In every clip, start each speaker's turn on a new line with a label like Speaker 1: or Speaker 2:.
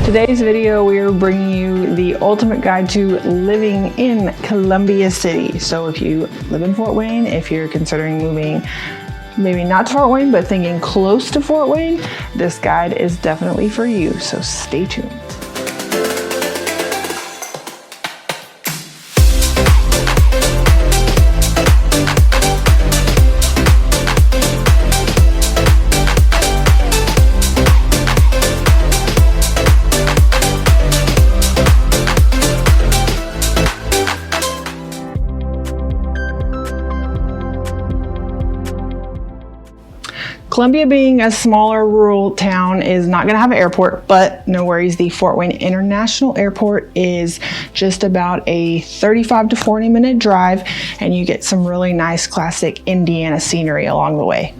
Speaker 1: Today's video, we are bringing you the ultimate guide to living in Columbia City. So if you live in Fort Wayne, if you're considering moving, maybe not to Fort Wayne, but thinking close to Fort Wayne, this guide is definitely for you. So stay tuned. Columbia, being a smaller rural town, is not going to have an airport, but no worries. The Fort Wayne International Airport is just about a 35 to 40 minute drive, and you get some really nice classic Indiana scenery along the way.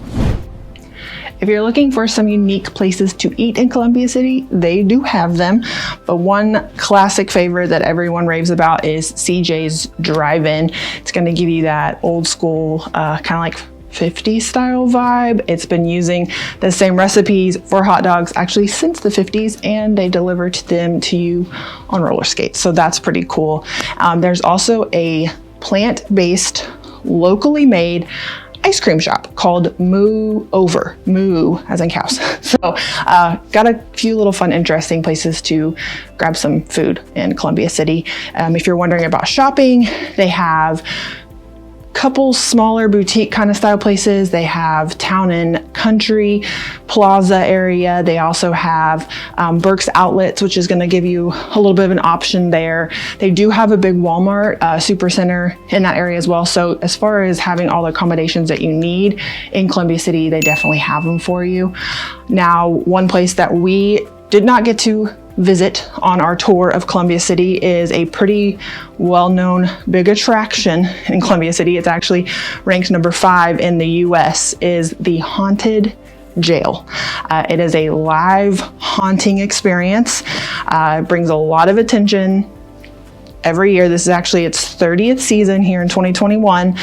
Speaker 1: If you're looking for some unique places to eat in Columbia City, they do have them. But one classic favorite that everyone raves about is CJ's Drive-In. It's going to give you that old school, kind of like 50s style vibe. It's been using the same recipes for hot dogs actually since the 50s, and they deliver them to you on roller skates. So that's pretty cool. There's also a plant-based, locally made ice cream shop called Moo Over, moo as in cows. So got a few little fun, interesting places to grab some food in Columbia City. If you're wondering about shopping, they have couple smaller boutique kind of style places. They have Town and Country Plaza area. They also have Burke's Outlets, which is going to give you a little bit of an option there. They do have a big Walmart super center in that area as well. So as far as having all the accommodations that you need in Columbia City, they definitely have them for you. Now, one place that we did not get to visit on our tour of Columbia City is a pretty well-known big attraction in Columbia City. It's actually ranked number 5 in the US, is the Haunted Jail. It is a live haunting experience. It brings a lot of attention every year. This is actually its 30th season here in 2021.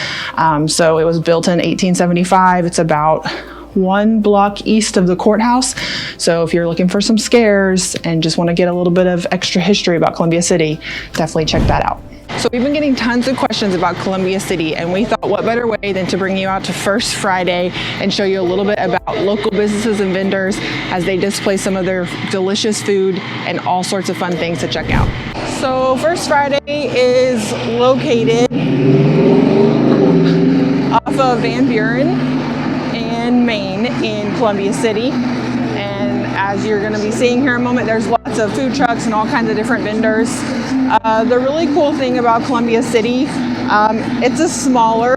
Speaker 1: So it was built in 1875. It's about 1 block east of the courthouse. So if you're looking for some scares and just want to get a little bit of extra history about Columbia City, definitely check that out. So we've been getting tons of questions about Columbia City, and we thought what better way than to bring you out to First Friday and show you a little bit about local businesses and vendors as they display some of their delicious food and all sorts of fun things to check out. So First Friday is located off of Van Buren in Maine in Columbia City, and as you're going to be seeing here in a moment, there's lots of food trucks and all kinds of different vendors. The really cool thing about Columbia City, it's a smaller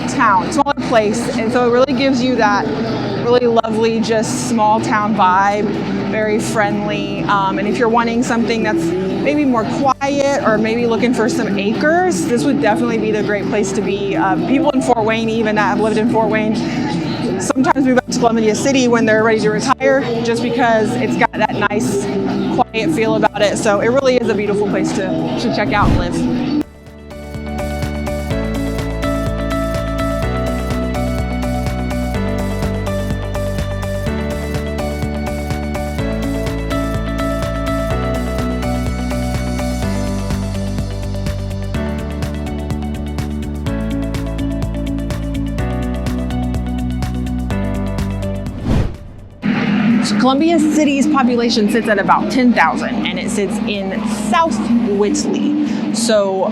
Speaker 1: town, smaller place, and so it really gives you that really lovely, just small town vibe, very friendly. And if you're wanting something that's maybe more quiet or maybe looking for some acres, this would definitely be the great place to be. People in Fort Wayne, even that have lived in Fort Wayne, sometimes move back to Columbia City when they're ready to retire, just because it's got that nice quiet feel about it. So it really is a beautiful place to check out and live. Columbia City's population sits at about 10,000, and it sits in South Whitley. So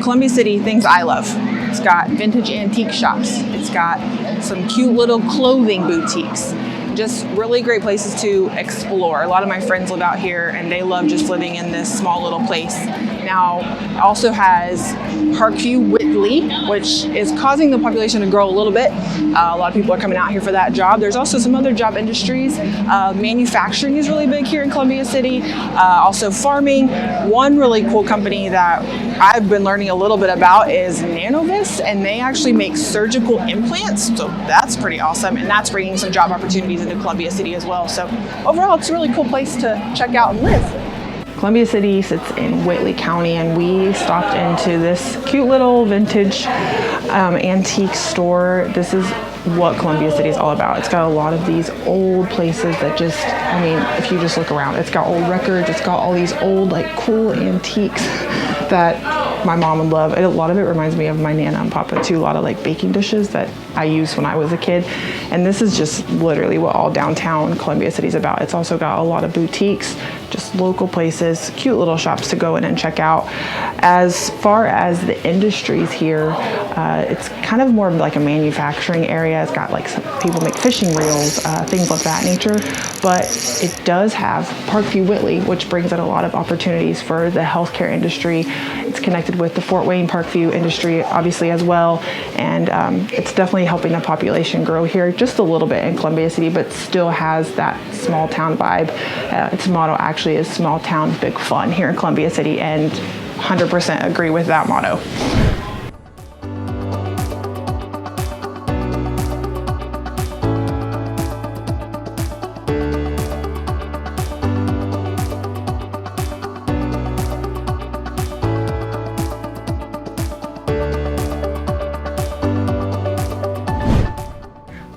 Speaker 1: Columbia City, things I love. It's got vintage antique shops. It's got some cute little clothing boutiques. Just really great places to explore. A lot of my friends live out here, and they love just living in this small little place. Now, it also has Parkview Whitley, which is causing the population to grow a little bit. A lot of people are coming out here for that job. There's also some other job industries. Manufacturing is really big here in Columbia City. Also farming. One really cool company that I've been learning a little bit about is Nanovis, and they actually make surgical implants. So that's pretty awesome, and that's bringing some job opportunities into Columbia City as well. So overall, it's a really cool place to check out and live. Columbia City sits in Whitley County, and we stopped into this cute little vintage antique store. This is what Columbia City is all about. It's got a lot of these old places that just, I mean, if you just look around, it's got old records, it's got all these old, like, cool antiques that my mom would love. And a lot of it reminds me of my Nana and Papa too. A lot of like baking dishes that I used when I was a kid. And this is just literally what all downtown Columbia City is about. It's also got a lot of boutiques, just local places, cute little shops to go in and check out. As far as the industries here, it's kind of more of like a manufacturing area. It's got like some people make fishing reels, things of that nature. But it does have Parkview Whitley, which brings in a lot of opportunities for the healthcare industry. It's connected with the Fort Wayne Parkview industry, obviously, as well. And it's definitely helping the population grow here just a little bit in Columbia City, but still has that small town vibe. Its motto actually is small town, big fun here in Columbia City, and 100% agree with that motto.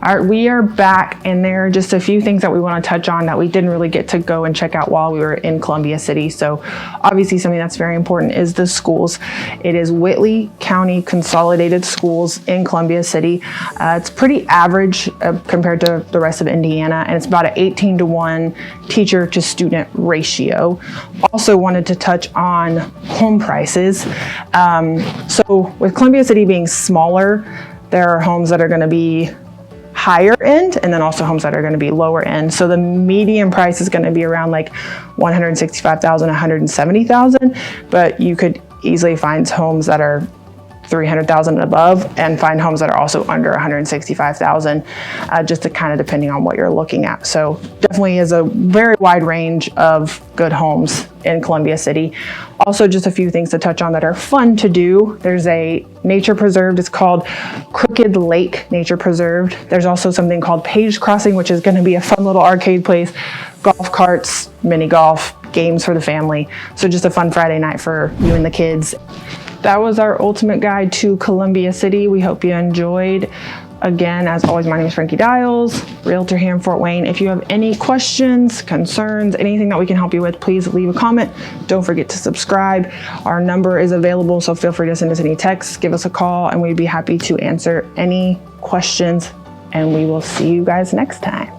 Speaker 1: All right, we are back, and there are just a few things that we want to touch on that we didn't really get to go and check out while we were in Columbia City. So obviously something that's very important is the schools. It is Whitley County Consolidated Schools in Columbia City. It's pretty average compared to the rest of Indiana, and it's about an 18-to-1 teacher to student ratio. Also wanted to touch on home prices. So with Columbia City being smaller, there are homes that are going to be higher end, and then also homes that are going to be lower end. So the median price is going to be around like $165,000, $170,000, but you could easily find homes that are $300,000 and above, and find homes that are also under $165,000, just to kind of depending on what you're looking at. So definitely is a very wide range of good homes in Columbia City. Also, just a few things to touch on that are fun to do. There's a nature preserve. It's called Crooked Lake Nature Preserve. There's also something called Page Crossing, which is going to be a fun little arcade place, golf carts, mini golf, games for the family. So just a fun Friday night for you and the kids. That was our ultimate guide to Columbia City. We hope you enjoyed. Again, as always, my name is Frankie Dials, Realtor here in Fort Wayne. If you have any questions, concerns, anything that we can help you with, please leave a comment. Don't forget to subscribe. Our number is available, so feel free to send us any texts, give us a call, and we'd be happy to answer any questions. And we will see you guys next time.